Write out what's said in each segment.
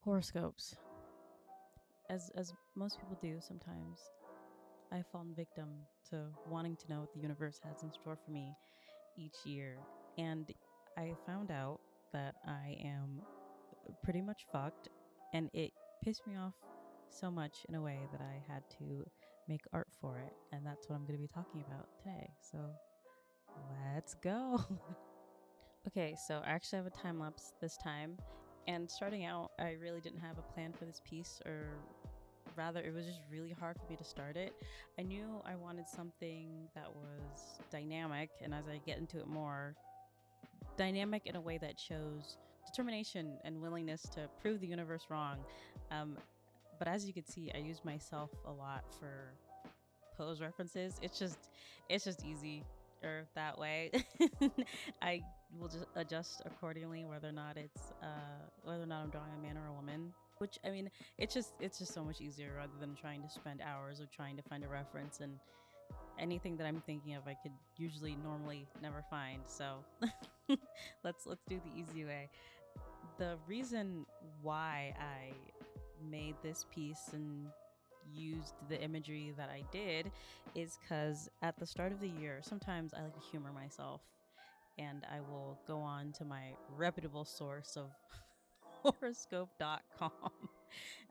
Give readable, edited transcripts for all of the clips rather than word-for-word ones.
Horoscopes. As most people do sometimes, I've fallen victim to wanting to know what the universe has in store for me each year. And I found out that I am pretty much fucked, and it pissed me off so much in a way that I had to make art for it. And that's what I'm going to be talking about today. So let's go. Okay, so I actually have a time lapse this time. And starting out, I really didn't have a plan for this piece, or rather, it was just really hard for me to start it. I knew I wanted something that was dynamic, and as I get into it more, dynamic in a way that shows determination and willingness to prove the universe wrong. Um, but as you can see, I use myself a lot for pose references. It's just easy or that way. I will just adjust accordingly whether or not I'm drawing a man or a woman. Which, I mean, it's just so much easier rather than trying to spend hours of trying to find a reference, and anything that I'm thinking of I could usually normally never find. So let's do the easy way. The reason why I made this piece and used the imagery that I did is because at the start of the year, sometimes I like to humor myself, and I will go on to my reputable source of horoscope.com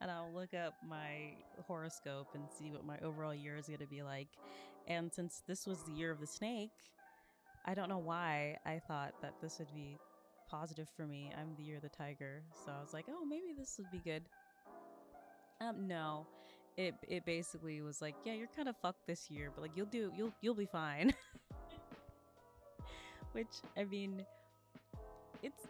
and I'll look up my horoscope and see what my overall year is going to be like. And since this was the year of the snake, I don't know why I thought that this would be positive for me. I'm the year of the tiger, so I was like, oh, maybe this would be good. No, it basically was like, yeah, you're kind of fucked this year, but like you'll be fine. Which, I mean, it's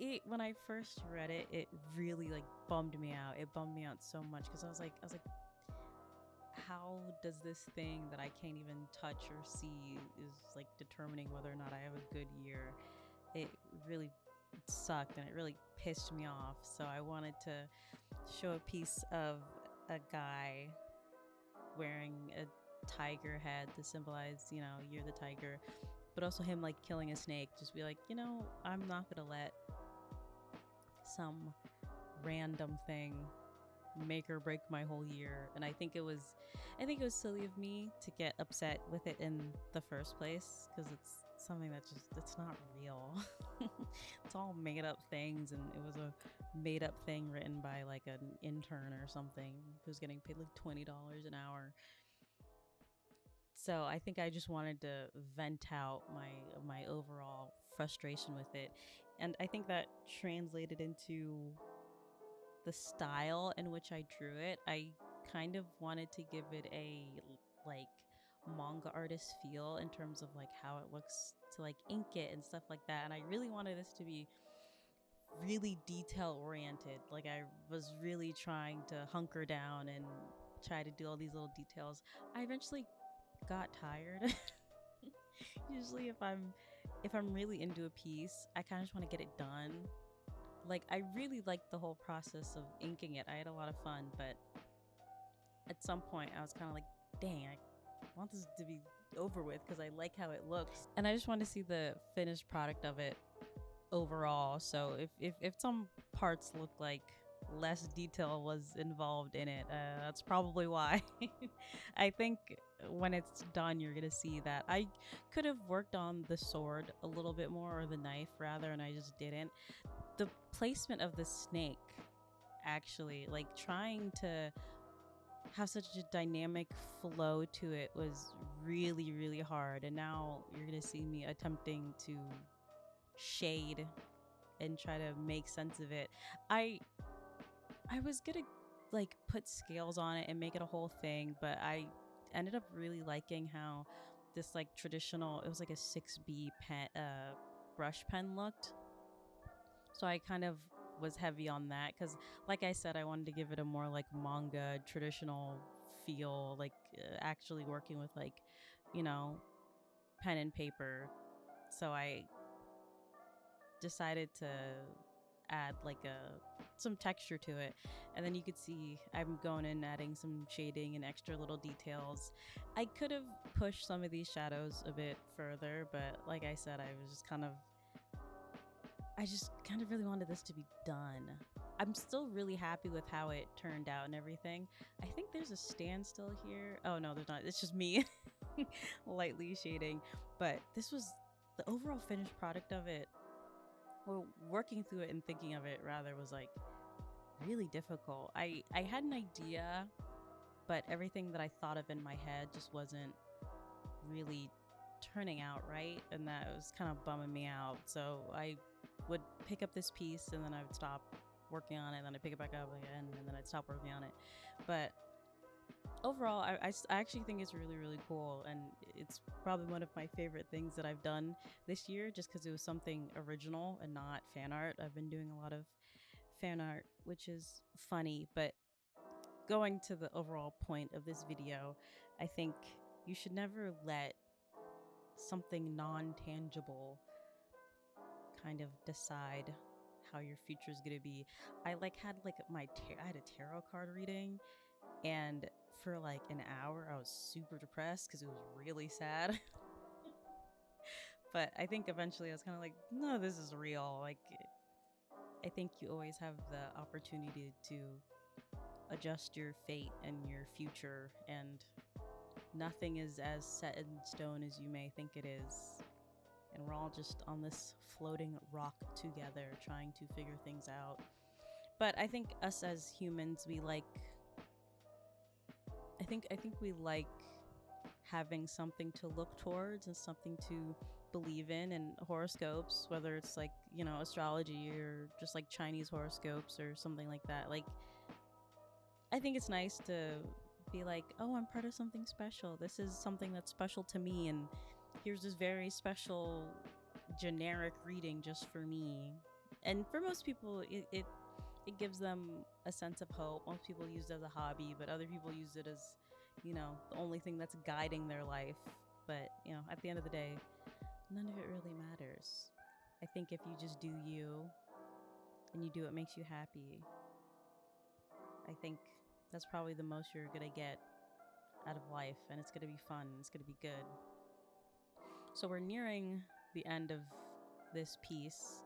it when I first read it, it really like bummed me out. It bummed me out so much because I was like, how does this thing that I can't even touch or see is like determining whether or not I have a good year? It really sucked and it really pissed me off. So I wanted to show a piece of a guy wearing a tiger head to symbolize, you're the tiger, but also him like killing a snake. Just be like, I'm not gonna let some random thing make or break my whole year. And I think it was silly of me to get upset with it in the first place, because it's something that just it's not real. It's all made up things, and it was a made up thing written by like an intern or something who's getting paid like $20 an hour. So I think I just wanted to vent out my overall frustration with it, and I think that translated into the style in which I drew it. I kind of wanted to give it a like manga artist feel in terms of like how it looks to like ink it and stuff like that. And I really wanted this to be really detail oriented. Like I was really trying to hunker down and try to do all these little details. I eventually got tired. Usually if I'm really into a piece, I kind of just want to get it done. Like I really liked the whole process of inking it. I had a lot of fun, but at some point I was kind of like, dang, I want this to be over with because I like how it looks. And I just want to see the finished product of it overall. So if some parts look like less detail was involved in it, that's probably why. I think when it's done, you're gonna see that I could have worked on the sword a little bit more, or the knife rather, and I just didn't. The placement of the snake, actually, like trying to have such a dynamic flow to it, was really really hard. And now you're gonna see me attempting to shade and try to make sense of it. I i was gonna like put scales on it and make it a whole thing, but I ended up really liking how this like traditional, it was like a 6B pen brush pen looked. So I kind of was heavy on that because, like I said, I wanted to give it a more like manga traditional feel, like actually working with like, you know, pen and paper. So I decided to add like a some texture to it, and then you could see I'm going in adding some shading and extra little details. I could have pushed some of these shadows a bit further, but like I said, I was just kind of, I just kind of really wanted this to be done. I'm still really happy with how it turned out and everything. I think there's a standstill here. Oh no, there's not. It's just me lightly shading. But this was the overall finished product of it, or working through it and thinking of it rather, was like really difficult. I had an idea, but everything that I thought of in my head just wasn't really turning out right, and that was kind of bumming me out. So I would pick up this piece and then I would stop working on it, and then I'd pick it back up again, and then I'd stop working on it. But overall, I actually think it's really, really cool, and it's probably one of my favorite things that I've done this year, just because it was something original and not fan art. I've been doing a lot of fan art, which is funny, but going to the overall point of this video, I think you should never let something non-tangible kind of decide how your future is going to be. I had I had a tarot card reading, and for like an hour I was super depressed because it was really sad. But I think eventually I was kind of like, no, this is real. Like, I think you always have the opportunity to adjust your fate and your future, and nothing is as set in stone as you may think it is. And we're all just on this floating rock together trying to figure things out. But I think us as humans, I think we like having something to look towards and something to believe in. And horoscopes, whether it's like, astrology or just like Chinese horoscopes or something like that, like, I think it's nice to be like, oh, I'm part of something special. This is something that's special to me, and here's this very special generic reading just for me. And for most people, it gives them a sense of hope. Most people use it as a hobby, but other people use it as, the only thing that's guiding their life. But, at the end of the day, none of it really matters. I think if you just do you and you do what makes you happy, I think that's probably the most you're going to get out of life, and it's going to be fun. It's going to be good. So we're nearing the end of this piece,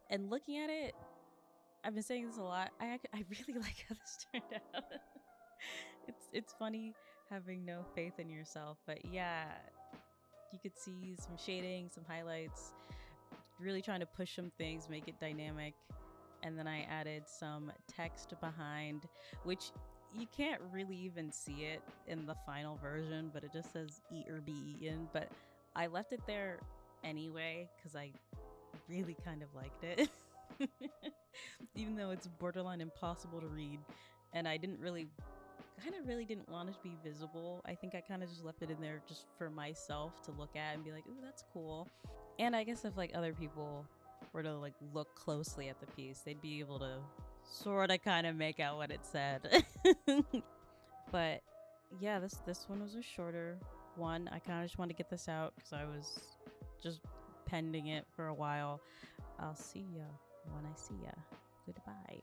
and looking at it, I've been saying this a lot. I really like how this turned out. It's funny having no faith in yourself, but yeah, you could see some shading, some highlights, really trying to push some things, make it dynamic. And then I added some text behind, which you can't really even see it in the final version, but it just says eat or be eaten. But I left it there anyway because I really kind of liked it. Even though it's borderline impossible to read, and I really didn't want it to be visible. I think I kind of just left it in there just for myself to look at and be like, ooh, that's cool. And I guess if like other people were to like look closely at the piece, they'd be able to sort of kind of make out what it said. But yeah, this one was a shorter one. I kind of just wanted to get this out because I was just pending it for a while. I'll see ya when I see ya. Goodbye.